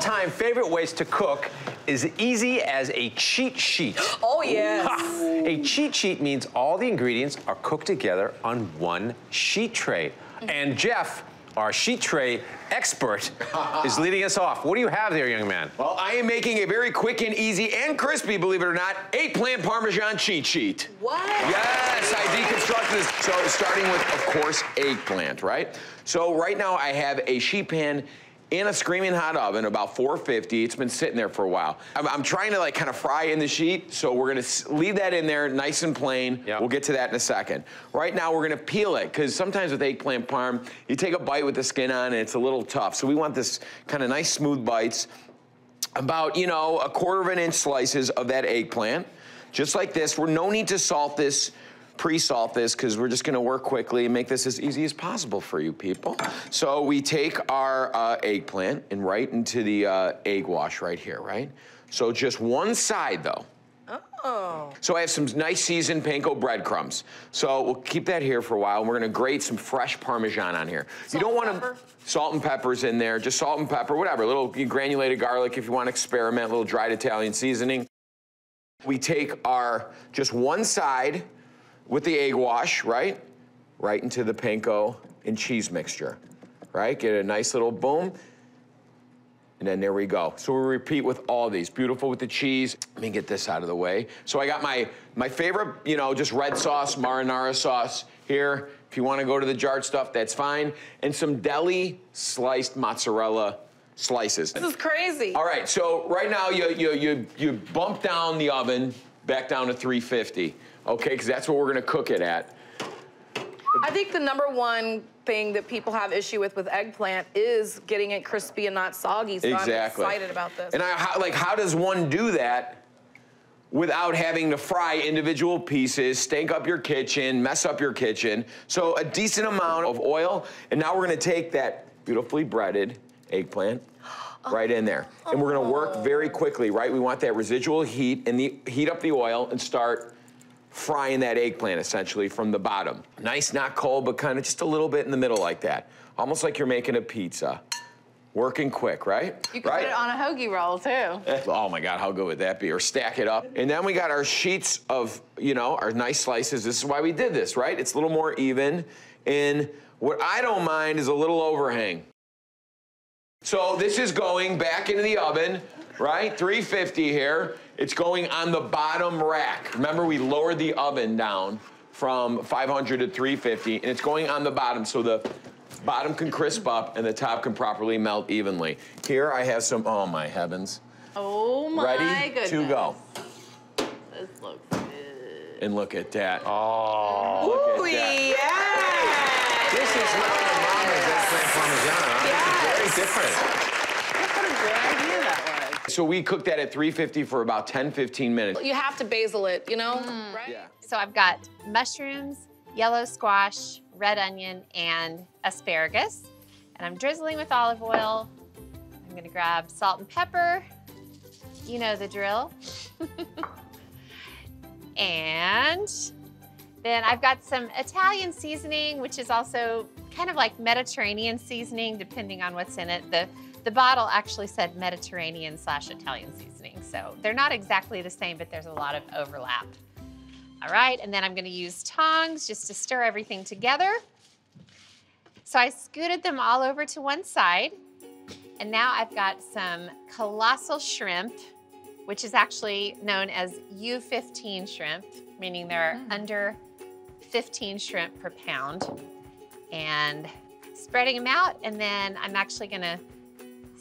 all-time favorite ways to cook is easy as a cheat sheet. Oh, yes. A cheat sheet means all the ingredients are cooked together on one sheet tray. And Jeff, our sheet tray expert, is leading us off. What do you have there, young man? Well, I am making a very quick and easy and crispy, believe it or not, eggplant Parmesan cheat sheet. What? Yes, I deconstructed this. So starting with, of course, eggplant, right? So right now I have a sheet pan in a screaming hot oven, about 450. It's been sitting there for a while. I'm trying to like kind of fry in the sheet, so we're gonna leave that in there nice and plain. Yep. We'll get to that in a second. Right now we're gonna peel it, because sometimes with eggplant parm, you take a bite with the skin on and it's a little tough. So we want this kind of nice smooth bites. About, you know, 1/4 inch slices of that eggplant, just like this. We're no need to salt this, pre-salt this, because we're just gonna work quickly and make this as easy as possible for you people. So we take our eggplant and right into the egg wash right here, right? So just one side though. Oh. So I have some nice seasoned panko breadcrumbs. So we'll keep that here for a while, and we're gonna grate some fresh Parmesan on here. You don't want to, salt and pepper's in there, just salt and pepper, whatever. A little granulated garlic if you want to experiment, a little dried Italian seasoning. We take our, just one side, with the egg wash, right? Right into the panko and cheese mixture, right? Get a nice little boom, and then there we go. So we repeat with all these. Beautiful with the cheese. Let me get this out of the way. So I got my favorite, you know, just red sauce, marinara sauce here. If you want to go to the jarred stuff, that's fine. And some deli sliced mozzarella slices. This is crazy. All right, so right now you bump down the oven back down to 350. Okay, because that's what we're gonna cook it at. I think the number 1 thing that people have issue with eggplant is getting it crispy and not soggy, so exactly. I'm excited about this. And how does one do that without having to fry individual pieces, stink up your kitchen, mess up your kitchen? So a decent amount of oil, and now we're gonna take that beautifully breaded eggplant right in there. And we're gonna work very quickly, right? We want that residual heat, and heat up the oil and start frying that eggplant essentially from the bottom. Nice, not cold, but kind of just a little bit in the middle like that. Almost like you're making a pizza. Working quick, right? You can put it on a hoagie roll too. Oh my God, how good would that be? Or stack it up. And then we got our sheets of, you know, our nice slices. This is why we did this, right? It's a little more even. And what I don't mind is a little overhang. So this is going back into the oven, right? 350 here. It's going on the bottom rack. Remember, we lowered the oven down from 500 to 350, and it's going on the bottom so the bottom can crisp up and the top can properly melt evenly. Here I have some, oh my heavens. Oh my goodness. Ready to go. This looks good. And look at that. Oh. Look Ooh, at that. yeah. This is not the mama's eggplant parmesan, huh? Yes. This is very different. What a great idea that was. So we cooked that at 350 for about 10, 15 minutes. You have to basil it, you know? Right? Yeah. So I've got mushrooms, yellow squash, red onion, and asparagus. And I'm drizzling with olive oil. I'm gonna grab salt and pepper. You know the drill. And then I've got some Italian seasoning, which is also kind of like Mediterranean seasoning, depending on what's in it. The bottle actually said Mediterranean/Italian seasoning. So they're not exactly the same, but there's a lot of overlap. All right, and then I'm gonna use tongs just to stir everything together. So I scooted them all over to one side. And now I've got some colossal shrimp, which is actually known as U15 shrimp, meaning they're under 15 shrimp per pound. And spreading them out, and then I'm actually gonna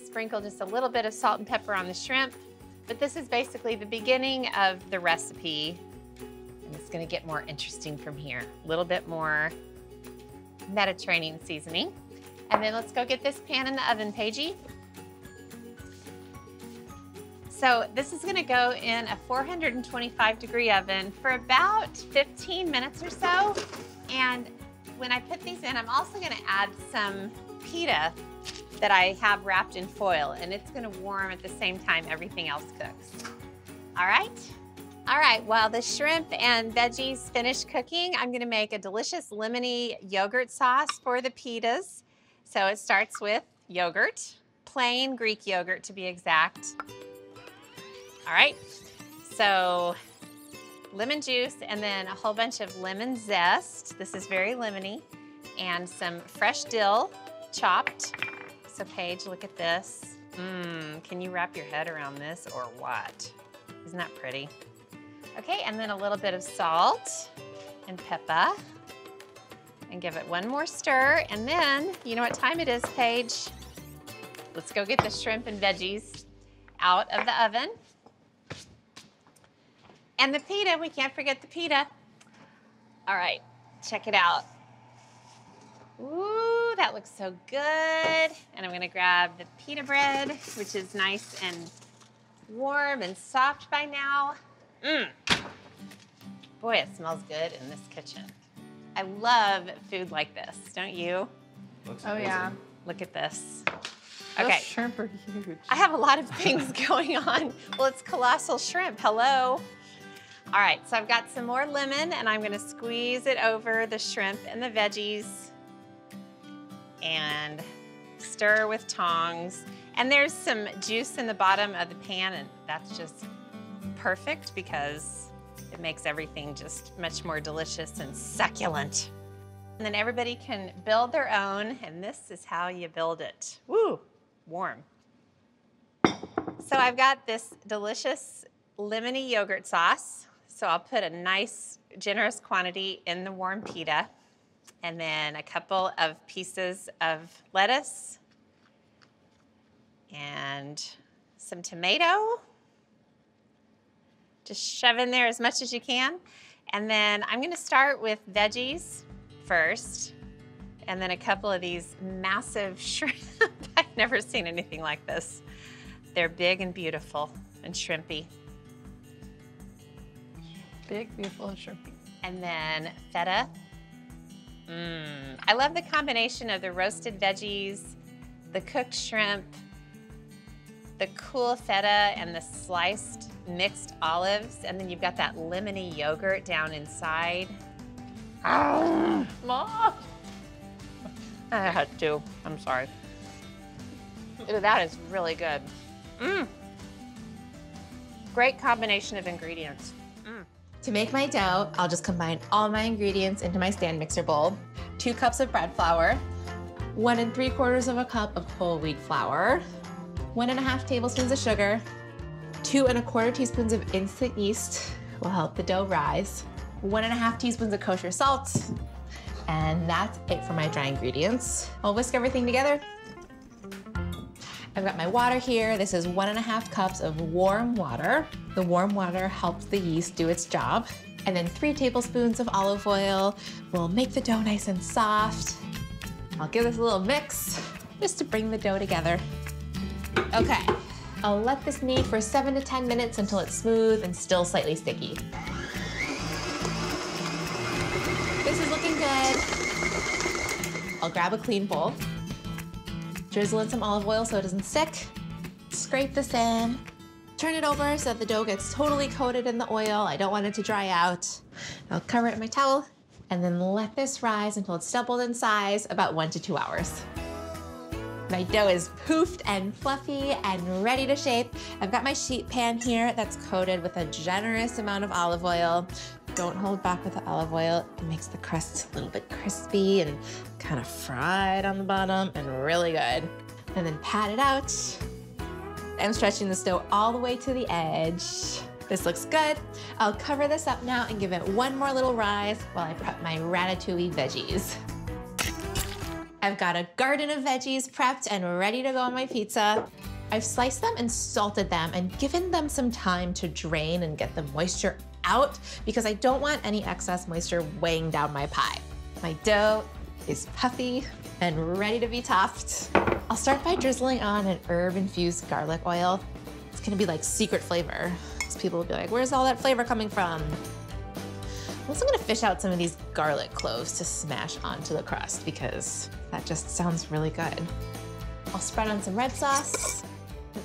sprinkle just a little bit of salt and pepper on the shrimp. But this is basically the beginning of the recipe. And it's gonna get more interesting from here. A little bit more Mediterranean seasoning. And then let's go get this pan in the oven, Paigey. So this is gonna go in a 425-degree oven for about 15 minutes or so. And when I put these in, I'm also gonna add some pita that I have wrapped in foil, and it's gonna warm at the same time everything else cooks. All right? All right, while the shrimp and veggies finish cooking, I'm gonna make a delicious lemony yogurt sauce for the pitas. So it starts with yogurt, plain Greek yogurt to be exact. All right, so lemon juice and then a whole bunch of lemon zest. This is very lemony. And some fresh dill, chopped. So Paige, look at this. Can you wrap your head around this or what? Isn't that pretty? Okay, and then a little bit of salt and pepper. And give it one more stir. And then, you know what time it is, Paige? Let's go get the shrimp and veggies out of the oven. And the pita, we can't forget the pita. All right, check it out. Ooh, that looks so good. And I'm gonna grab the pita bread, which is nice and warm and soft by now. Boy, it smells good in this kitchen. I love food like this, don't you? Oh yeah. Look at this. Those Okay. shrimp are huge. I have a lot of things going on. Well, it's colossal shrimp, hello. All right, so I've got some more lemon and I'm gonna squeeze it over the shrimp and the veggies and stir with tongs. And there's some juice in the bottom of the pan and that's just perfect because it makes everything just much more delicious and succulent. And then everybody can build their own and this is how you build it. Woo, warm. So I've got this delicious lemony yogurt sauce. So I'll put a nice, generous quantity in the warm pita, and then a couple of pieces of lettuce, and some tomato. Just shove in there as much as you can. And then I'm gonna start with veggies first, and then a couple of these massive shrimp. I've never seen anything like this. They're big and beautiful and shrimpy. Big, beautiful, and shrimpy. And then feta. I love the combination of the roasted veggies, the cooked shrimp, the cool feta, and the sliced mixed olives. And then you've got that lemony yogurt down inside. Mom! I had to, I'm sorry. That is really good. Great combination of ingredients. To make my dough, I'll just combine all my ingredients into my stand mixer bowl. 2 cups of bread flour, 1 3/4 cup of whole wheat flour, 1 1/2 tablespoons of sugar, 2 1/4 teaspoons of instant yeast will help the dough rise, 1 1/2 teaspoons of kosher salt, and that's it for my dry ingredients. I'll whisk everything together. I've got my water here. This is 1 1/2 cups of warm water. The warm water helps the yeast do its job. And then 3 tablespoons of olive oil will make the dough nice and soft. I'll give this a little mix just to bring the dough together. Okay, I'll let this knead for 7 to 10 minutes until it's smooth and still slightly sticky. This is looking good. I'll grab a clean bowl. Drizzle in some olive oil so it doesn't stick. Scrape this in. Turn it over so that the dough gets totally coated in the oil. I don't want it to dry out. I'll cover it in my towel and then let this rise until it's doubled in size, about 1 to 2 hours. My dough is poofed and fluffy and ready to shape. I've got my sheet pan here that's coated with a generous amount of olive oil. Don't hold back with the olive oil. It makes the crust a little bit crispy and kind of fried on the bottom and really good. And then pat it out. I'm stretching this dough all the way to the edge. This looks good. I'll cover this up now and give it one more little rise while I prep my ratatouille veggies. I've got a garden of veggies prepped and ready to go on my pizza. I've sliced them and salted them and given them some time to drain and get the moisture out because I don't want any excess moisture weighing down my pie. My dough is puffy and ready to be topped. I'll start by drizzling on an herb-infused garlic oil. It's gonna be like secret flavor. Because people will be like, where's all that flavor coming from? I'm also gonna fish out some of these garlic cloves to smash onto the crust because that just sounds really good. I'll spread on some red sauce.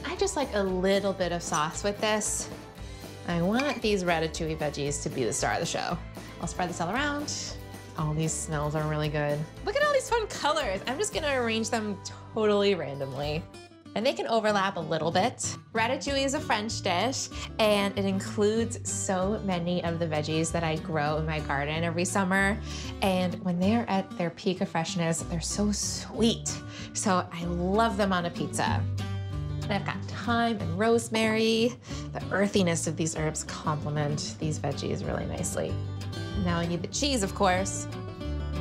I just like a little bit of sauce with this. I want these ratatouille veggies to be the star of the show. I'll spread this all around. Oh, these smells are really good. Look at all these fun colors. I'm just gonna arrange them totally randomly. and they can overlap a little bit. Ratatouille is a French dish, and it includes so many of the veggies that I grow in my garden every summer. And when they're at their peak of freshness, they're so sweet. So I love them on a pizza. And I've got thyme and rosemary. The earthiness of these herbs complement these veggies really nicely. Now I need the cheese, of course.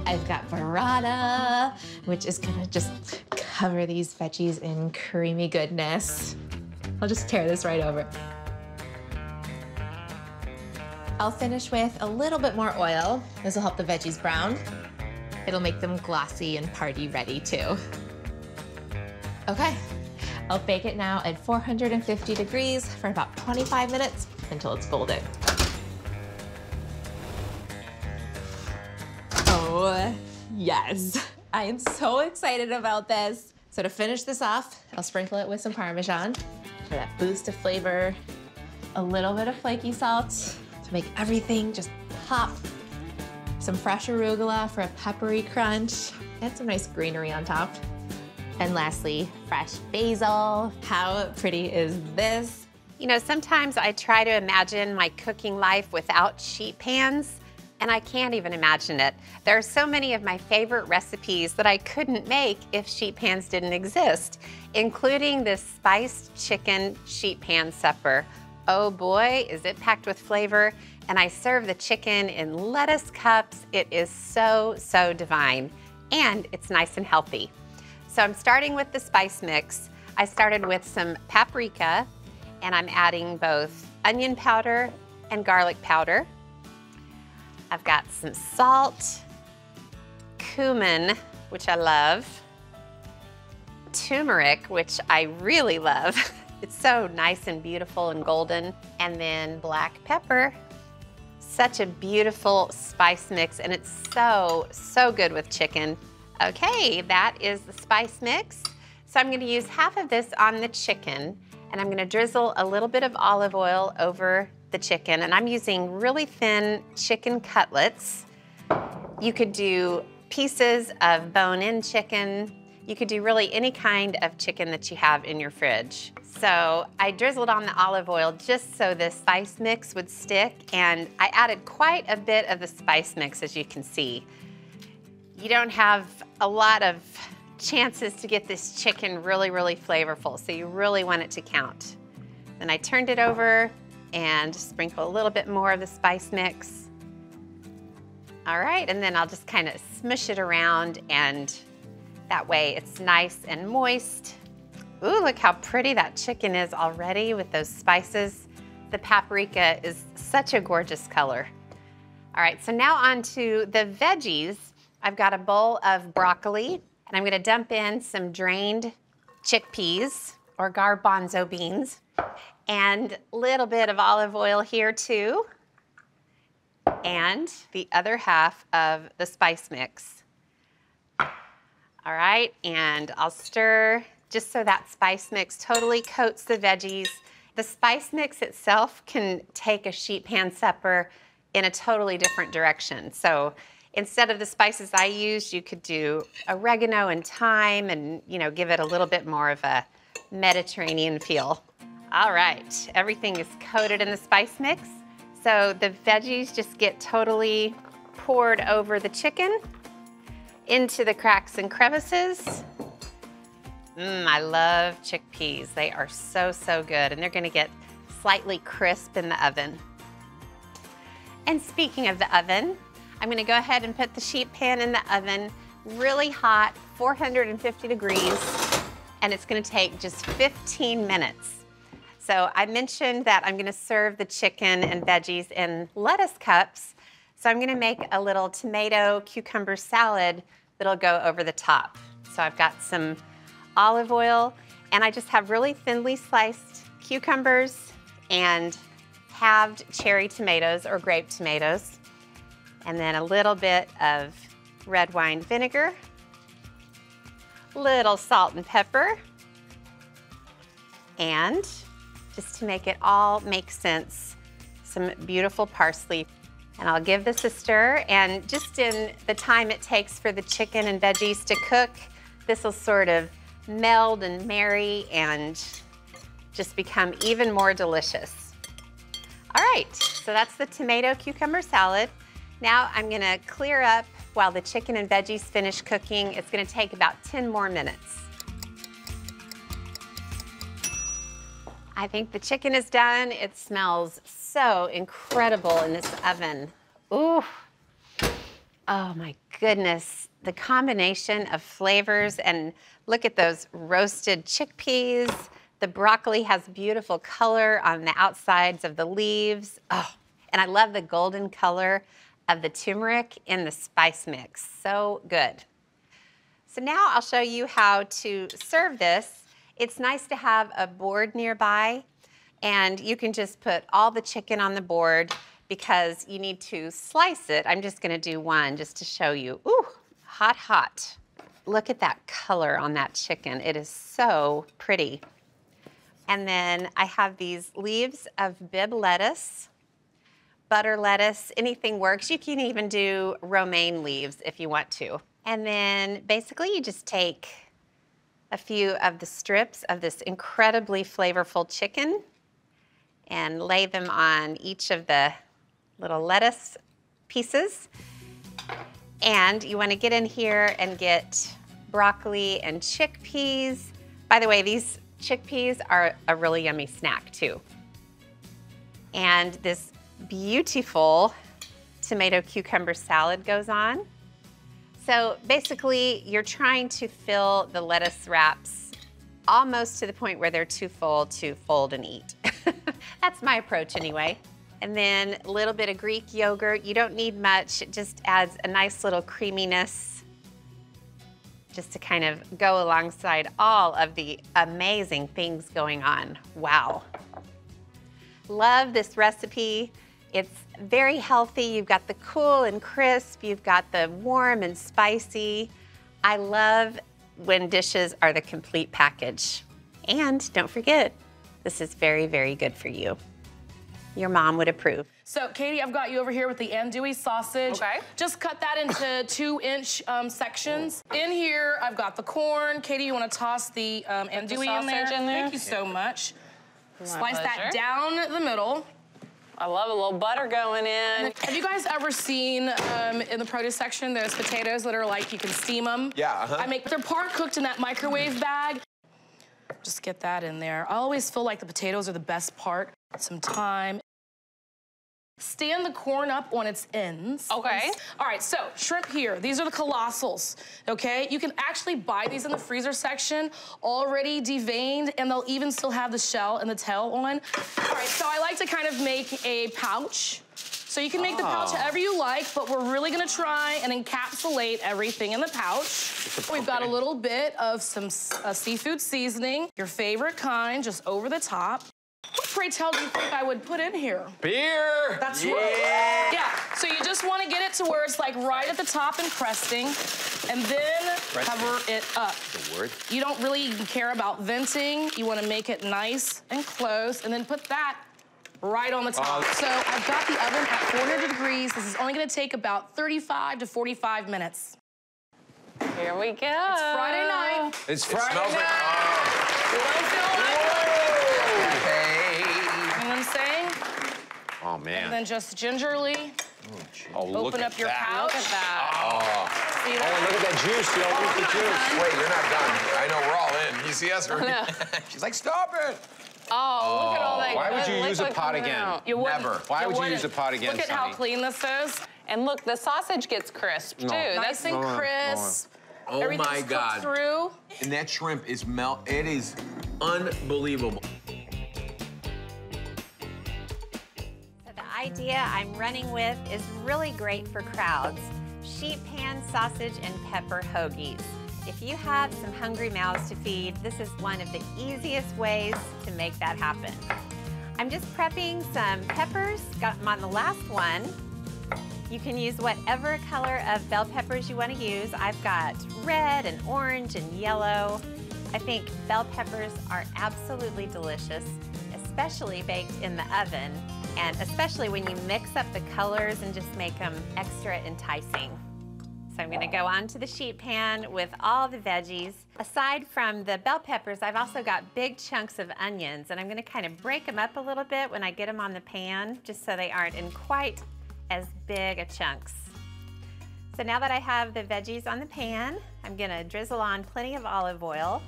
I've got burrata, which is gonna just cover these veggies in creamy goodness. I'll just tear this right over. I'll finish with a little bit more oil. This will help the veggies brown. It'll make them glossy and party ready too. Okay, I'll bake it now at 450 degrees for about 25 minutes until it's golden. Oh, yes. I am so excited about this. So to finish this off, I'll sprinkle it with some Parmesan for that boost of flavor, a little bit of flaky salt to make everything just pop, some fresh arugula for a peppery crunch, and some nice greenery on top. And lastly, fresh basil. How pretty is this? You know, sometimes I try to imagine my cooking life without sheet pans, and I can't even imagine it. There are so many of my favorite recipes that I couldn't make if sheet pans didn't exist, including this spiced chicken sheet pan supper. Oh boy, is it packed with flavor. And I serve the chicken in lettuce cups. It is so, so divine. And it's nice and healthy. So I'm starting with the spice mix. I started with some paprika, and I'm adding both onion powder and garlic powder. I've got some salt, cumin, which I love, turmeric, which I really love. It's so nice and beautiful and golden. And then black pepper. Such a beautiful spice mix, and it's so, so good with chicken. Okay, that is the spice mix. So I'm gonna use half of this on the chicken, and I'm gonna drizzle a little bit of olive oil over the chicken, and I'm using really thin chicken cutlets. You could do pieces of bone-in chicken. You could do really any kind of chicken that you have in your fridge. So I drizzled on the olive oil just so the spice mix would stick, and I added quite a bit of the spice mix, as you can see. You don't have a lot of chances to get this chicken really, really flavorful, so you really want it to count. Then I turned it over and sprinkle a little bit more of the spice mix. All right, and then I'll just kind of smush it around, and that way it's nice and moist. Ooh, look how pretty that chicken is already with those spices. The paprika is such a gorgeous color. All right, so now on to the veggies. I've got a bowl of broccoli, and I'm gonna dump in some drained chickpeas or garbanzo beans, and a little bit of olive oil here too, and the other half of the spice mix. All right, and I'll stir just so that spice mix totally coats the veggies. The spice mix itself can take a sheet pan supper in a totally different direction. So instead of the spices I used, you could do oregano and thyme and, you know, give it a little bit more of a Mediterranean feel. All right, everything is coated in the spice mix. So the veggies just get totally poured over the chicken into the cracks and crevices. I love chickpeas. They are so, so good, and they're gonna get slightly crisp in the oven. And speaking of the oven, I'm gonna go ahead and put the sheet pan in the oven, really hot, 450 degrees, and it's gonna take just 15 minutes. So I mentioned that I'm gonna serve the chicken and veggies in lettuce cups, so I'm gonna make a little tomato cucumber salad that'll go over the top. So I've got some olive oil, and I just have really thinly sliced cucumbers and halved cherry tomatoes or grape tomatoes, and then a little bit of red wine vinegar, little salt and pepper, and just to make it all make sense, some beautiful parsley. And I'll give this a stir, and just in the time it takes for the chicken and veggies to cook, this will sort of meld and marry and just become even more delicious. All right, so that's the tomato cucumber salad. Now I'm gonna clear up while the chicken and veggies finish cooking. It's gonna take about 10 more minutes. I think the chicken is done. It smells so incredible in this oven. Ooh, oh my goodness. The combination of flavors, and look at those roasted chickpeas. The broccoli has beautiful color on the outsides of the leaves. Oh, and I love the golden color of the turmeric in the spice mix. So good. So now I'll show you how to serve this. It's nice to have a board nearby, and you can just put all the chicken on the board because you need to slice it. I'm just gonna do one just to show you. Ooh, hot, hot. Look at that color on that chicken. It is so pretty. And then I have these leaves of Bib lettuce, butter lettuce, anything works. You can even do romaine leaves if you want to. And then basically you just take a few of the strips of this incredibly flavorful chicken and lay them on each of the little lettuce pieces. And you want to get in here and get broccoli and chickpeas. By the way, these chickpeas are a really yummy snack too. And this beautiful tomato cucumber salad goes on. So basically, you're trying to fill the lettuce wraps almost to the point where they're too full to fold and eat. That's my approach anyway. And then a little bit of Greek yogurt. You don't need much. It just adds a nice little creaminess just to kind of go alongside all of the amazing things going on. Wow. Love this recipe. It's very healthy. You've got the cool and crisp. You've got the warm and spicy. I love when dishes are the complete package. And don't forget, this is very, very good for you. Your mom would approve. So, Katie, I've got you over here with the andouille sausage. Okay. Just cut that into 2-inch sections. In here, I've got the corn. Katie, you want to toss the andouille in there? Thank you so much. Slice that down the middle. I love a little butter going in. Have you guys ever seen in the produce section those potatoes that are like you can steam them? Yeah, They're part cooked in that microwave bag. Just get that in there. I always feel like the potatoes are the best part. Some thyme. Stand the corn up on its ends. Okay. All right, so shrimp here. These are the colossals, okay? You can actually buy these in the freezer section, already deveined, and they'll even still have the shell and the tail on. All right, so I like to kind of make a pouch. So you can make the pouch however you like, but we're really gonna try and encapsulate everything in the pouch. We've got a little bit of some seafood seasoning, your favorite kind, just over the top. What, pray tell, do you think I would put in here? Beer! That's right. Yeah, so you just want to get it to where it's like right at the top and cresting, and then cover it up. The word. You don't really even care about venting. You want to make it nice and close, and then put that right on the top. So I've got the oven at 400 degrees. This is only going to take about 35 to 45 minutes. Here we go. It's Friday night. It's Friday night. You don't feel like you know what I'm saying? Oh, man. And then just gingerly Open up your pouch. Look at that. See that? Look at that juice, yo. Look at the juice. Wait, you're not done. I know, we're all in. You see us? She's like, stop it. Oh, look at all that. Why would you good use a liquid pot coming again? out. You wouldn't. Never. Why would you wouldn't. use a pot again, Look at how Sonny? clean this is. And look, the sausage gets crisp too. Nice and crisp. Oh Everything's my cooked God. through. And that shrimp is it is unbelievable. So the idea I'm running with is really great for crowds. Sheet pan sausage and pepper hoagies. If you have some hungry mouths to feed, this is one of the easiest ways to make that happen. I'm just prepping some peppers, got them on the last one. You can use whatever color of bell peppers you want to use. I've got red and orange and yellow. I think bell peppers are absolutely delicious, especially baked in the oven, and especially when you mix up the colors and just make them extra enticing. So I'm gonna go onto the sheet pan with all the veggies. Aside from the bell peppers, I've also got big chunks of onions, and I'm gonna kind of break them up a little bit when I get them on the pan, just so they aren't in quite as big a chunks. So now that I have the veggies on the pan, I'm gonna drizzle on plenty of olive oil.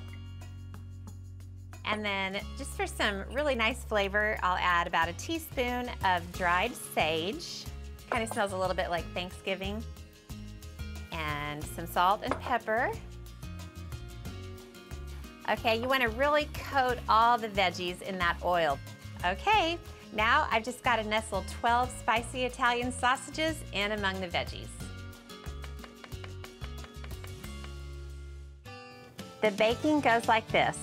And then just for some really nice flavor, I'll add about a teaspoon of dried sage. Kind of smells a little bit like Thanksgiving. And some salt and pepper. Okay, you want to really coat all the veggies in that oil. Okay, now I've just got to nestle 12 spicy Italian sausages in among the veggies. The baking goes like this.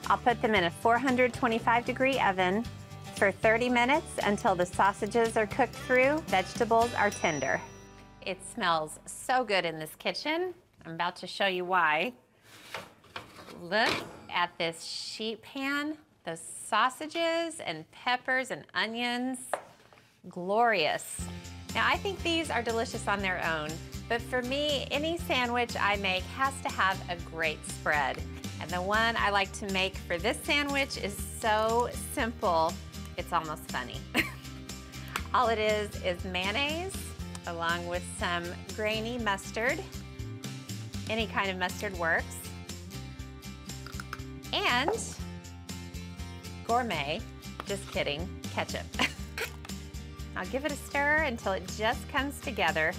I'll put them in a 425-degree oven for 30 minutes until the sausages are cooked through, vegetables are tender. It smells so good in this kitchen. I'm about to show you why. Look at this sheet pan, those sausages and peppers and onions, glorious. Now I think these are delicious on their own, but for me, any sandwich I make has to have a great spread. And the one I like to make for this sandwich is so simple, it's almost funny. All it is mayonnaise, along with some grainy mustard. Any kind of mustard works. And gourmet, just kidding, ketchup. I'll give it a stir until it just comes together.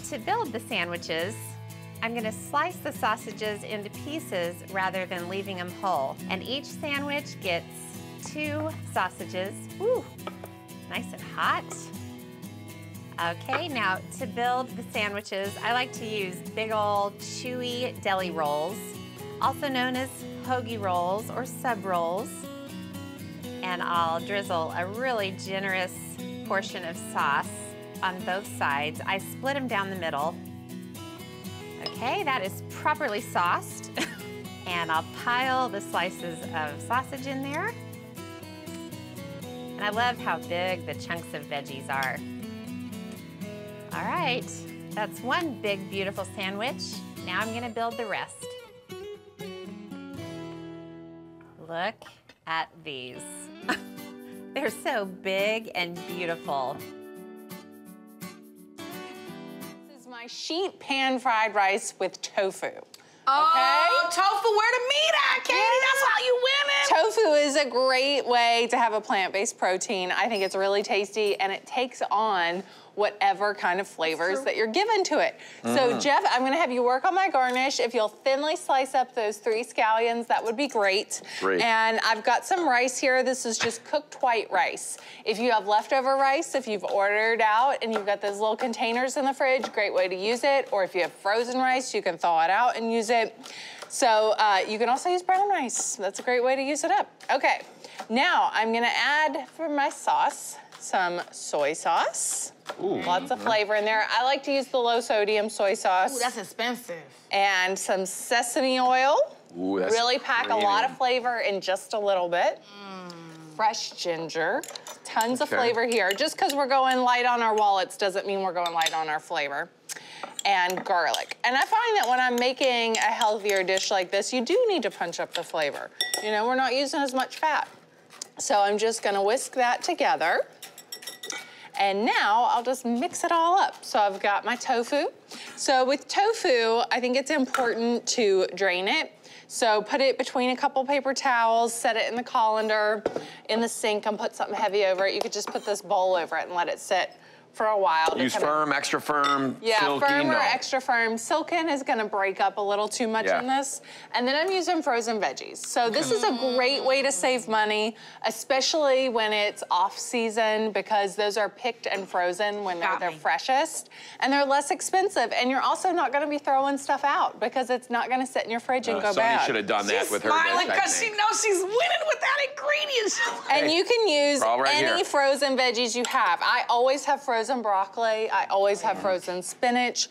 To build the sandwiches, I'm gonna slice the sausages into pieces rather than leaving them whole. And each sandwich gets 2 sausages. Woo, nice and hot. Okay, now to build the sandwiches, I like to use big old chewy deli rolls, also known as hoagie rolls or sub rolls. And I'll drizzle a really generous portion of sauce on both sides. I split them down the middle. Okay, that is properly sauced. And I'll pile the slices of sausage in there. And I love how big the chunks of veggies are. All right, that's one big, beautiful sandwich. Now I'm gonna build the rest. Look at these. They're so big and beautiful. This is my sheet pan fried rice with tofu. Oh, tofu, where the meat at, Katie? That's how you win it. Tofu is a great way to have a plant-based protein. I think it's really tasty, and it takes on whatever kind of flavors that you're given to it. So Jeff, I'm gonna have you work on my garnish. If you'll thinly slice up those 3 scallions, that would be great. Great. And I've got some rice here. This is just cooked white rice. If you have leftover rice, if you've ordered out and you've got those little containers in the fridge, great way to use it. Or if you have frozen rice, you can thaw it out and use it. So you can also use brown rice. That's a great way to use it up. Okay, now I'm gonna add for my sauce some soy sauce. Ooh. Lots of flavor in there. I like to use the low sodium soy sauce. Ooh, that's expensive. And some sesame oil. Ooh, that's really pack a lot of flavor in just a little bit. Fresh ginger. Tons of flavor here. Just because we're going light on our wallets doesn't mean we're going light on our flavor. And garlic. And I find that when I'm making a healthier dish like this, you do need to punch up the flavor. You know, we're not using as much fat. So I'm just gonna whisk that together. And now I'll just mix it all up. So I've got my tofu. So with tofu, I think it's important to drain it. So put it between a couple paper towels, set it in the colander, in the sink, and put something heavy over it. You could just put this bowl over it and let it sit for a while. Use firm, extra firm, yeah, silky, firm or no. extra firm. Silken is gonna break up a little too much in this. And then I'm using frozen veggies. So this is a great way to save money, especially when it's off season, because those are picked and frozen when they're their freshest. And they're less expensive. And you're also not gonna be throwing stuff out because it's not gonna sit in your fridge and go bad. Sonny should have done that with her dish, Smiling because she knows she's winning with that ingredient. And you can use any here. frozen veggies you have. I always have frozen broccoli. I always have frozen spinach.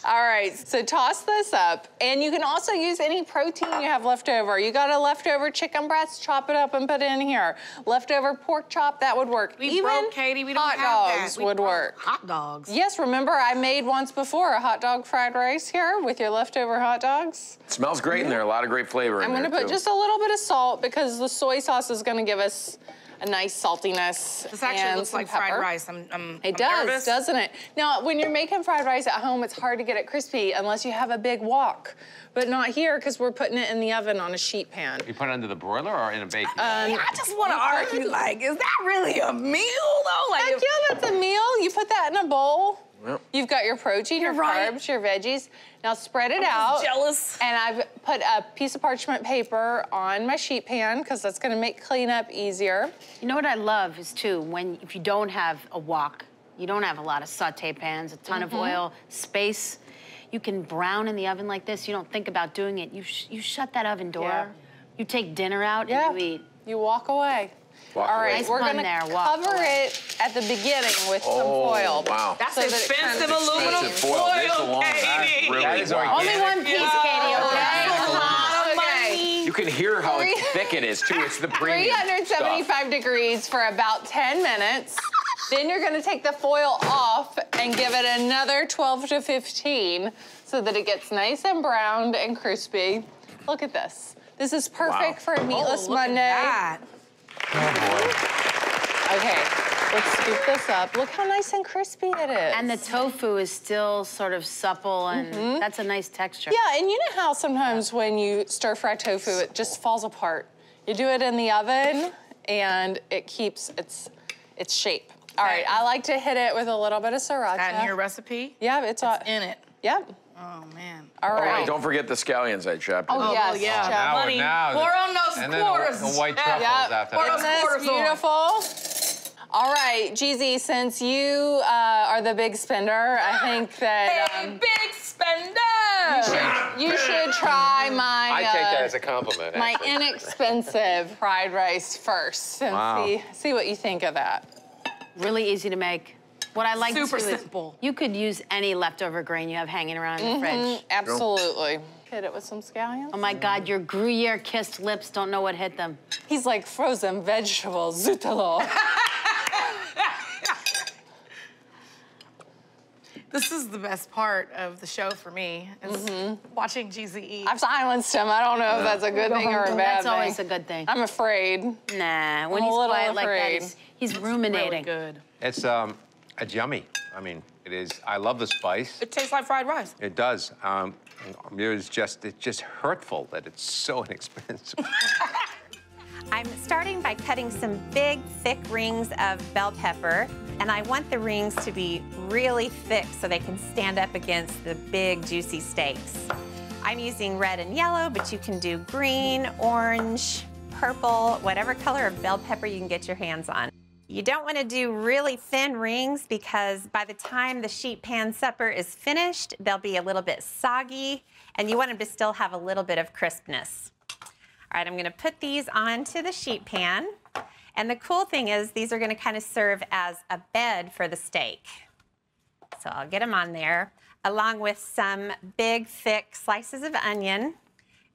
All right, so toss this up. And you can also use any protein you have left over. You got a leftover chicken breast, chop it up and put it in here. Leftover pork chop, that would work. We Even broke, Katie, we don't hot have dogs that. We would broke work. Hot dogs. Yes, remember I made once before a hot dog fried rice here with your leftover hot dogs. It smells great in there, a lot of great flavor in there, I'm gonna put too. just a little bit of salt because the soy sauce is gonna give us a nice saltiness. This actually and looks some like pepper. fried rice. I'm It does, nervous. doesn't it? Now, when you're making fried rice at home, it's hard to get it crispy unless you have a big wok. But not here, because we're putting it in the oven on a sheet pan. You put it under the broiler or in a baking? I just want to argue, like, is that really a meal, though? Like, Heck yeah, that's a meal. You put that in a bowl. Yep. You've got your protein, your You're right. carbs, your veggies. Now spread it I'm out. just jealous. And I've put a piece of parchment paper on my sheet pan because that's gonna make cleanup easier. You know what I love is too, if you don't have a wok, you don't have a lot of saute pans, a ton of oil, space, you can brown in the oven like this. You don't think about doing it. You shut that oven door. Yeah. You take dinner out Yeah, and you eat. you walk away. Walk All right, away. Nice we're pun gonna there, walk cover away. it at the beginning with some Oh, foil. wow. That's So that it expensive kind of aluminum expensive foil. This alone, that's Katie. really That is wow. Only one piece, Katie, okay? Okay. You can hear how Three- thick it is, too. It's the premium 375 degrees for about 10 minutes. Then you're gonna take the foil off and give it another 12 to 15 so that it gets nice and browned and crispy. Look at this. This is perfect for a meatless Oh, look Monday. at that. Okay, let's scoop this up. Look how nice and crispy it is. And the tofu is still sort of supple and that's a nice texture. Yeah, and you know how sometimes when you stir fry tofu, it just falls apart. You do it in the oven and it keeps its shape. All right, I like to hit it with a little bit of sriracha. That in your recipe? Yeah, it's In it. Yep. Oh, man. All Oh, right. wait, don't forget the scallions I chopped. Oh, yes. well, yeah. Chef. Now, Money. now. Pour on those and then quarters. the white Yeah. truffles Yep. after Pour that. those Isn't this quarters on. beautiful? All right, Jeezy, since you are the big spender, I think that Hey, big spender! you should try my I take that as a compliment. my actually. inexpensive fried rice first and Wow. see what you think of that. Really easy to make. What I like Super too is simple. you could use any leftover grain you have hanging around in the fridge. Absolutely. Hit it with some scallions. Oh my God, your Gruyere-kissed lips don't know what hit them. He's like frozen vegetables, zutalo. This is the best part of the show for me, is watching GZ eat. I've silenced him. I don't know if that's a good thing or a bad That's thing. always a good thing. I'm afraid. Nah, when I'm a he's little quiet like that, afraid. he's ruminating. Really good. It's yummy. I mean, it is. I love the spice. It tastes like fried rice. It does. It's just hurtful that it's so inexpensive. I'm starting by cutting some big, thick rings of bell pepper, and I want the rings to be really thick so they can stand up against the big, juicy steaks. I'm using red and yellow, but you can do green, orange, purple, whatever color of bell pepper you can get your hands on. You don't want to do really thin rings because by the time the sheet pan supper is finished, they'll be a little bit soggy, and you want them to still have a little bit of crispness. All right, I'm gonna put these onto the sheet pan. And the cool thing is these are gonna kind of serve as a bed for the steak. So I'll get them on there, along with some big, thick slices of onion.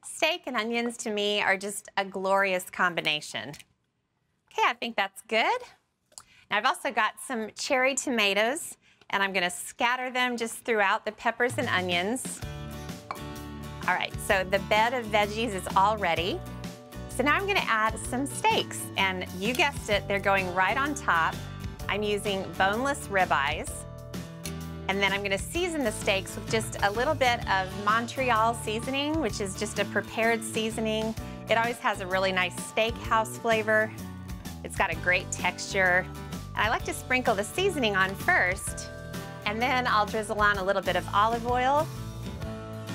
Steak and onions to me are just a glorious combination. Okay, I think that's good. Now I've also got some cherry tomatoes, and I'm gonna scatter them just throughout the peppers and onions. All right, so the bed of veggies is all ready. So now I'm gonna add some steaks, and you guessed it, they're going right on top. I'm using boneless ribeyes, and then I'm gonna season the steaks with just a little bit of Montreal seasoning, which is just a prepared seasoning. It always has a really nice steakhouse flavor. It's got a great texture. And I like to sprinkle the seasoning on first, and then I'll drizzle on a little bit of olive oil.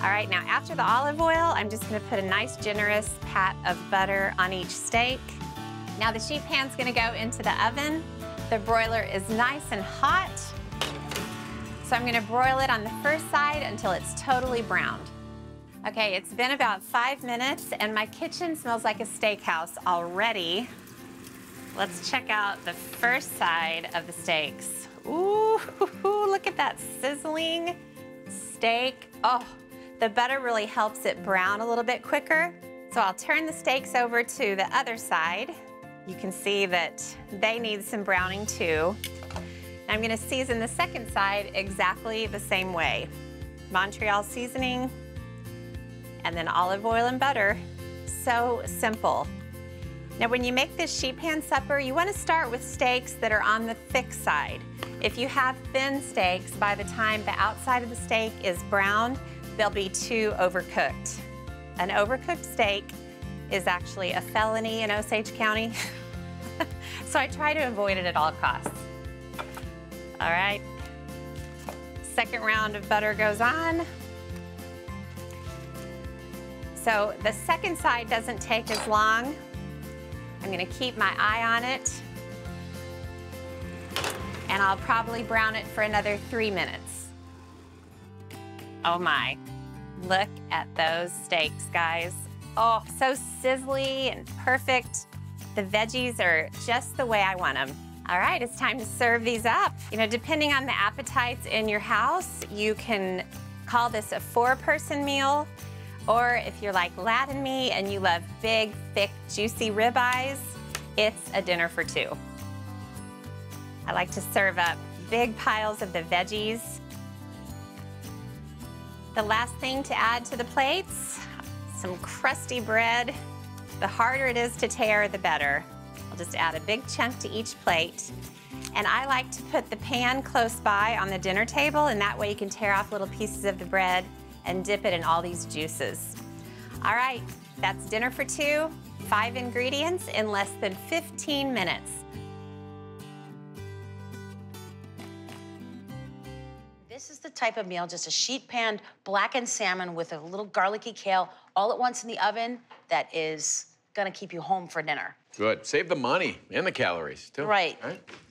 All right, now after the olive oil, I'm just gonna put a nice generous pat of butter on each steak. Now the sheet pan's gonna go into the oven. The broiler is nice and hot. So I'm gonna broil it on the first side until it's totally browned. Okay, it's been about 5 minutes and my kitchen smells like a steakhouse already. Let's check out the first side of the steaks. Ooh, look at that sizzling steak, oh, the butter really helps it brown a little bit quicker. So I'll turn the steaks over to the other side. You can see that they need some browning too. I'm gonna season the second side exactly the same way. Montreal seasoning, and then olive oil and butter. So simple. Now when you make this sheet pan supper, you wanna start with steaks that are on the thick side. If you have thin steaks, by the time the outside of the steak is browned, they'll be too overcooked. An overcooked steak is actually a felony in Osage County. So I try to avoid it at all costs. All right, second round of butter goes on. So the second side doesn't take as long. I'm gonna keep my eye on it. And I'll probably brown it for another 3 minutes. Oh my, look at those steaks, guys. Oh, so sizzly and perfect. The veggies are just the way I want them. All right, it's time to serve these up. You know, depending on the appetites in your house, you can call this a 4-person meal, or if you're like Ladd and me and you love big, thick, juicy ribeyes, it's a dinner for 2. I like to serve up big piles of the veggies. The last thing to add to the plates, some crusty bread. The harder it is to tear, the better. I'll just add a big chunk to each plate. And I like to put the pan close by on the dinner table, and that way you can tear off little pieces of the bread and dip it in all these juices. All right, that's dinner for 2, 5 ingredients in less than 15 minutes. This is the type of meal, just a sheet pan blackened salmon with a little garlicky kale all at once in the oven that is gonna keep you home for dinner. Good. Save the money and the calories, too. Right.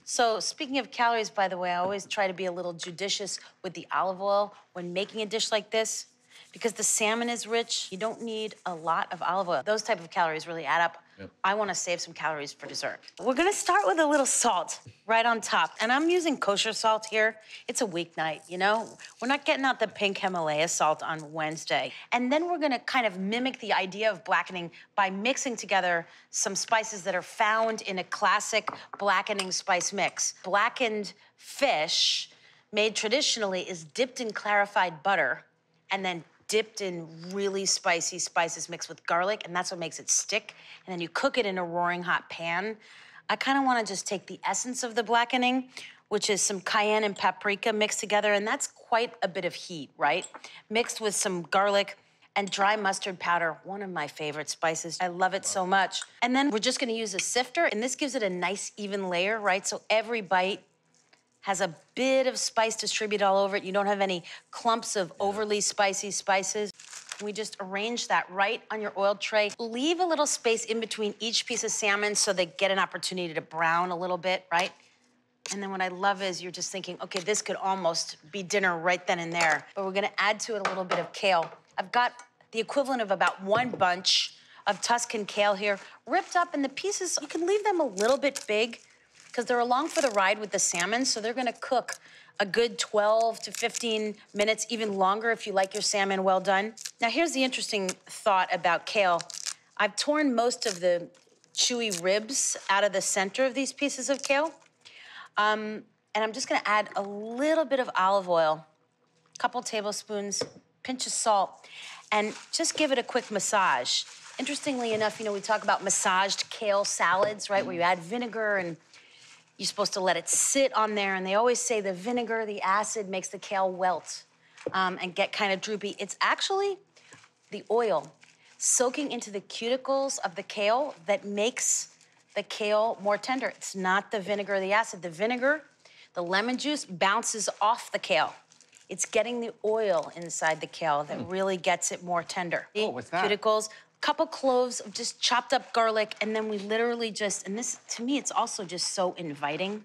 So speaking of calories, by the way, I always try to be a little judicious with the olive oil when making a dish like this. Because the salmon is rich, you don't need a lot of olive oil. Those type of calories really add up. Yep. I want to save some calories for dessert. We're gonna start with a little salt right on top. And I'm using kosher salt here. It's a weeknight, you know? We're not getting out the pink Himalaya salt on Wednesday. And then we're gonna kind of mimic the idea of blackening by mixing together some spices that are found in a classic blackening spice mix. Blackened fish, made traditionally, is dipped in clarified butter and then dipped in really spicy spices mixed with garlic, and that's what makes it stick. And then you cook it in a roaring hot pan. I kind of want to just take the essence of the blackening, which is some cayenne and paprika mixed together, and that's quite a bit of heat, right? Mixed with some garlic and dry mustard powder, one of my favorite spices. I love it so much. And then we're just gonna use a sifter, and this gives it a nice even layer, right? So every bite has a bit of spice distributed all over it. You don't have any clumps of overly spicy spices. We just arrange that right on your oiled tray. Leave a little space in between each piece of salmon so they get an opportunity to brown a little bit, right? And then what I love is you're just thinking, okay, this could almost be dinner right then and there. But we're gonna add to it a little bit of kale. I've got the equivalent of about 1 bunch of Tuscan kale here, ripped up in the pieces. You can leave them a little bit big, because they're along for the ride with the salmon, so they're gonna cook a good 12 to 15 minutes, even longer if you like your salmon well done. Now here's the interesting thought about kale. I've torn most of the chewy ribs out of the center of these pieces of kale. And I'm just gonna add a little bit of olive oil, a couple tablespoons, pinch of salt, and just give it a quick massage. Interestingly enough, you know, we talk about massaged kale salads, right, where you add vinegar and you're supposed to let it sit on there, and they always say the vinegar, the acid, makes the kale wilt and get kind of droopy. It's actually the oil soaking into the cuticles of the kale that makes the kale more tender. It's not the vinegar or the acid. The vinegar, the lemon juice, bounces off the kale. It's getting the oil inside the kale that really gets it more tender. Oh, what's that? Cuticles. Couple cloves of just chopped up garlic, and then we literally just, and this, to me, it's also just so inviting.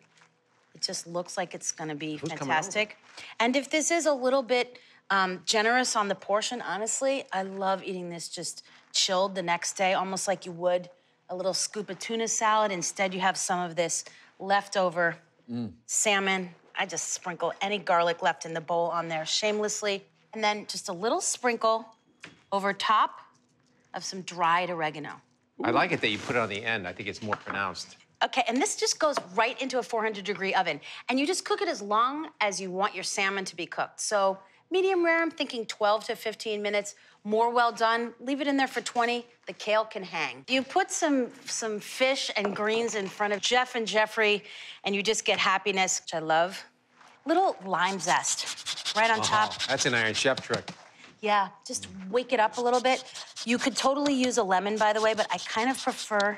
It just looks like it's gonna be fantastic. And if this is a little bit generous on the portion, honestly, I love eating this just chilled the next day, almost like you would a little scoop of tuna salad. Instead, you have some of this leftover salmon. I just sprinkle any garlic left in the bowl on there shamelessly. And then just a little sprinkle over top of some dried oregano. I like it that you put it on the end. I think it's more pronounced. Okay, and this just goes right into a 400-degree oven. And you just cook it as long as you want your salmon to be cooked. So medium rare, I'm thinking 12 to 15 minutes. More well done, leave it in there for 20. The kale can hang. You put some fish and greens in front of Jeff and Jeffrey, and you just get happiness, which I love. Little lime zest right on top. That's an Iron Chef trick. Yeah, just wake it up a little bit. You could totally use a lemon, by the way, but I kind of prefer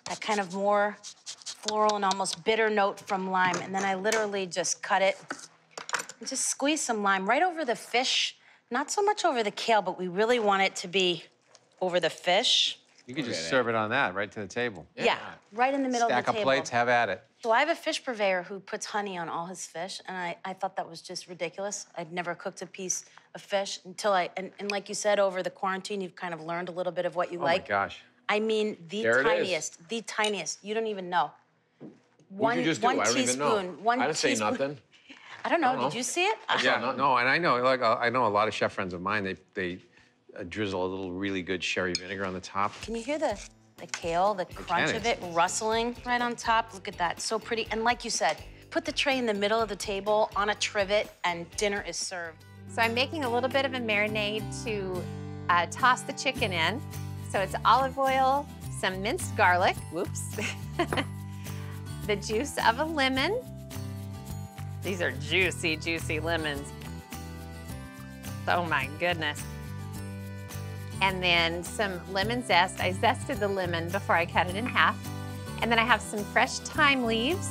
that kind of more floral and almost bitter note from lime. And then I literally just cut it and just squeeze some lime right over the fish. Not so much over the kale, but we really want it to be over the fish. You could just serve it on that, right to the table. Yeah, right in the middle of the table. Stack of plates, have at it. So I have a fish purveyor who puts honey on all his fish, and I thought that was just ridiculous. I'd never cooked a piece of fish until and like you said, over the quarantine, you've kind of learned a little bit of what you like. Oh my gosh. I mean, the tiniest. You don't even know. What'd you just do? I don't even know. I didn't say nothing. I don't know. Did you see it? Yeah, no, and I know, like, I know a lot of chef friends of mine, they drizzle a little really good sherry vinegar on the top. Can you hear the kale, the crunch of it rustling right on top? Look at that, so pretty. And like you said, put the tray in the middle of the table on a trivet and dinner is served. So I'm making a little bit of a marinade to toss the chicken in. So it's olive oil, some minced garlic, whoops, the juice of a lemon. These are juicy, juicy lemons. Oh my goodness. And then some lemon zest. I zested the lemon before I cut it in half. And then I have some fresh thyme leaves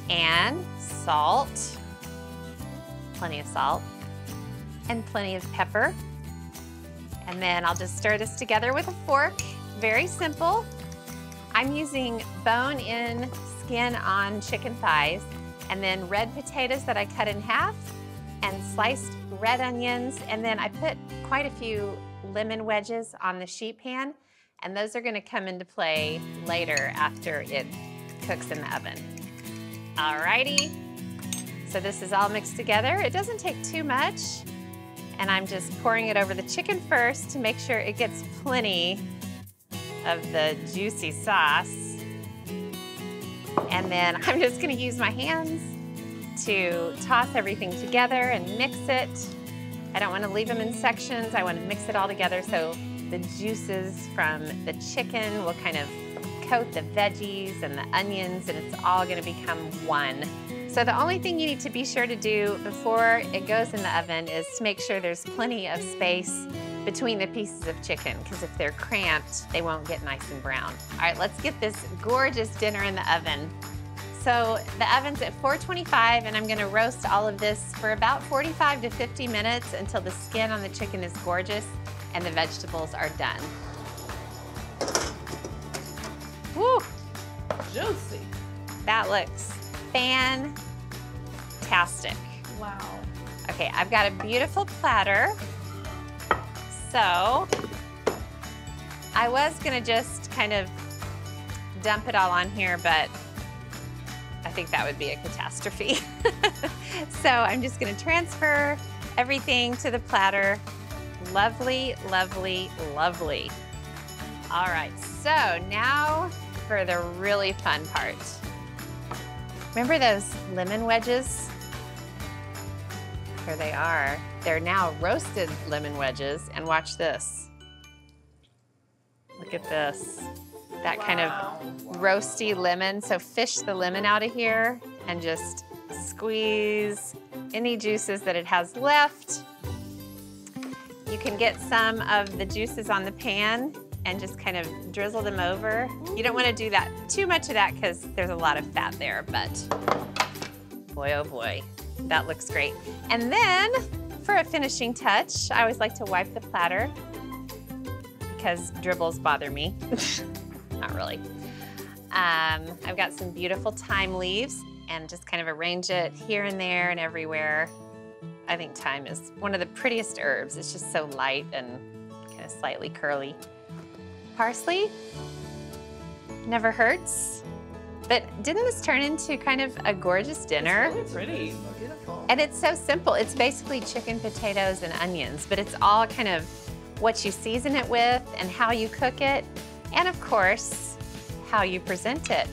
and salt, plenty of salt, and plenty of pepper. And then I'll just stir this together with a fork. Very simple. I'm using bone-in, skin-on chicken thighs, and then red potatoes that I cut in half, and sliced red onions, and then I put quite a few lemon wedges on the sheet pan, and those are gonna come into play later after it cooks in the oven. Alrighty, so this is all mixed together. It doesn't take too much, and I'm just pouring it over the chicken first to make sure it gets plenty of the juicy sauce. And then I'm just gonna use my hands to toss everything together and mix it. I don't wanna leave them in sections. I wanna mix it all together so the juices from the chicken will kind of coat the veggies and the onions, and it's all gonna become one. So the only thing you need to be sure to do before it goes in the oven is to make sure there's plenty of space between the pieces of chicken, because if they're cramped, they won't get nice and brown. All right, let's get this gorgeous dinner in the oven. So the oven's at 425, and I'm gonna roast all of this for about 45 to 50 minutes until the skin on the chicken is gorgeous and the vegetables are done. Woo, juicy. That looks fantastic. Wow. Okay, I've got a beautiful platter. So I was gonna just kind of dump it all on here, but I think that would be a catastrophe. So I'm just gonna transfer everything to the platter. Lovely, lovely, lovely. All right, so now for the really fun part. Remember those lemon wedges? Here they are. They're now roasted lemon wedges, and watch this. Look at this. That kind of roasty lemon. So fish the lemon out of here and just squeeze any juices that it has left. You can get some of the juices on the pan and just kind of drizzle them over. You don't want to do that too much of that because there's a lot of fat there, but boy, oh boy, that looks great. And then for a finishing touch, I always like to wipe the platter because dribbles bother me. Not really. I've got some beautiful thyme leaves and just kind of arrange it here and there and everywhere. I think thyme is one of the prettiest herbs. It's just so light and kind of slightly curly. Parsley, never hurts. But didn't this turn into kind of a gorgeous dinner? It's really pretty, beautiful. And it's so simple. It's basically chicken, potatoes, and onions, but it's all kind of what you season it with and how you cook it, and of course, how you present it.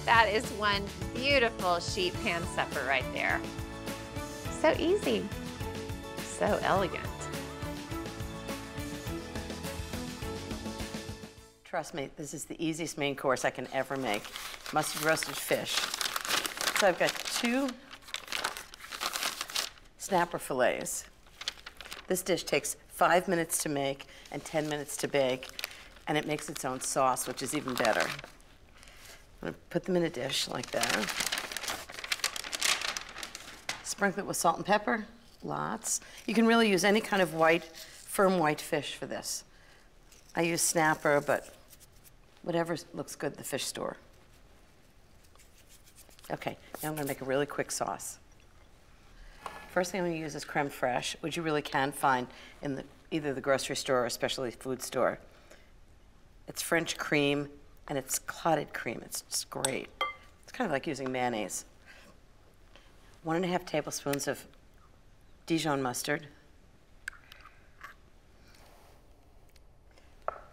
That is one beautiful sheet pan supper right there. So easy, so elegant. Trust me, this is the easiest main course I can ever make. Mustard roasted fish. So I've got 2 snapper fillets. This dish takes 5 minutes to make and 10 minutes to bake, and it makes its own sauce, which is even better. I'm gonna put them in a dish like that. Sprinkle it with salt and pepper, lots. You can really use any kind of white, firm white fish for this. I use snapper, but whatever looks good at the fish store. Okay, now I'm gonna make a really quick sauce. First thing I'm gonna use is creme fraiche, which you really can find in either the grocery store or a specialty food store. It's French cream, and it's clotted cream. It's just great. It's kind of like using mayonnaise. 1½ tablespoons of Dijon mustard.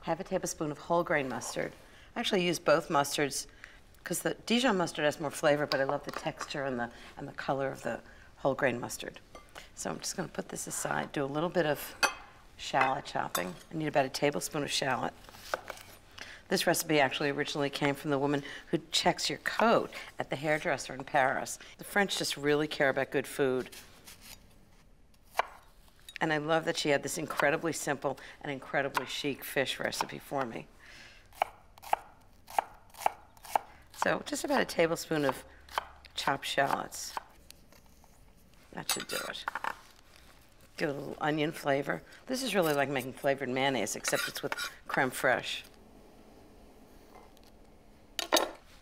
½ tablespoon of whole grain mustard. I actually use both mustards because the Dijon mustard has more flavor, but I love the texture and the color of the whole grain mustard. So I'm just gonna put this aside, do a little bit of shallot chopping. I need about a tablespoon of shallot. This recipe actually originally came from the woman who checks your coat at the hairdresser in Paris. The French just really care about good food. And I love that she had this incredibly simple and incredibly chic fish recipe for me. So just about a tablespoon of chopped shallots. That should do it. Give it a little onion flavor. This is really like making flavored mayonnaise, except it's with creme fraiche.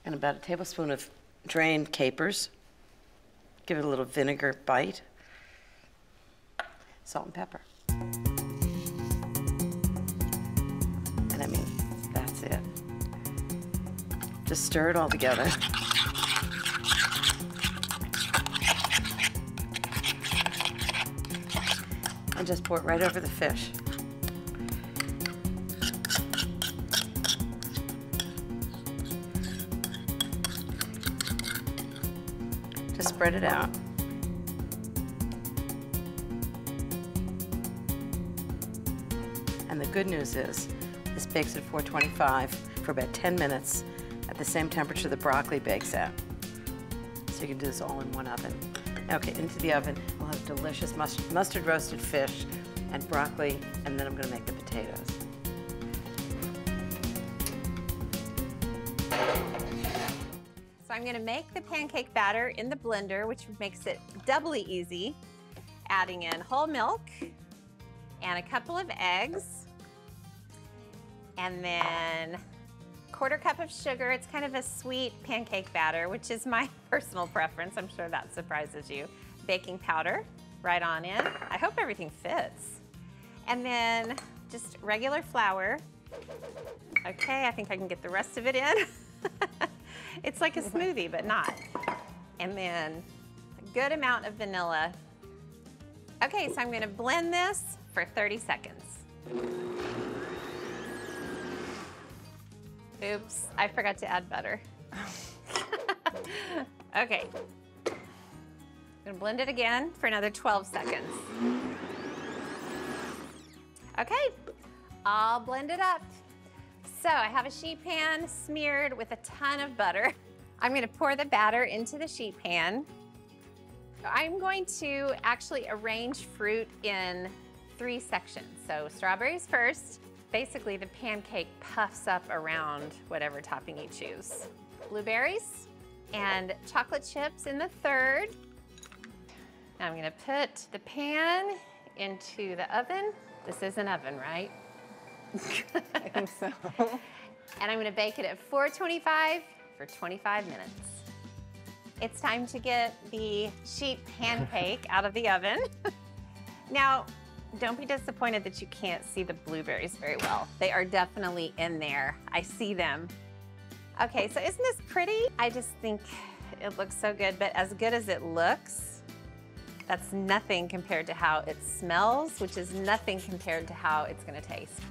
And about a tablespoon of drained capers. Give it a little vinegar bite. Salt and pepper. And I mean, that's it. Just stir it all together. And just pour it right over the fish. Just spread it out. And the good news is, this bakes at 425 for about 10 minutes at the same temperature the broccoli bakes at. So you can do this all in one oven. Okay, into the oven, we'll have delicious mustard roasted fish and broccoli, and then I'm gonna make the potatoes. So I'm gonna make the pancake batter in the blender, which makes it doubly easy, adding in whole milk and a couple of eggs, and then 1/4 cup of sugar. It's kind of a sweet pancake batter, which is my personal preference. I'm sure that surprises you. Baking powder right on in. I hope everything fits. And then just regular flour. Okay, I think I can get the rest of it in. It's like a smoothie, but not. And then a good amount of vanilla. Okay, so I'm gonna blend this for 30 seconds. Oops, I forgot to add butter. Okay. I'm gonna blend it again for another 12 seconds. Okay, all blended up. So I have a sheet pan smeared with a ton of butter. I'm gonna pour the batter into the sheet pan. I'm going to actually arrange fruit in 3 sections. So strawberries first. Basically, the pancake puffs up around whatever topping you choose. Blueberries and chocolate chips in the third. Now I'm gonna put the pan into the oven. This is an oven, right? I think so. And I'm gonna bake it at 425 for 25 minutes. It's time to get the sheet pancake out of the oven. Now, don't be disappointed that you can't see the blueberries very well. They are definitely in there. I see them. Okay, so isn't this pretty? I just think it looks so good, but as good as it looks, That's nothing compared to how it smells, which is nothing compared to how it's gonna taste.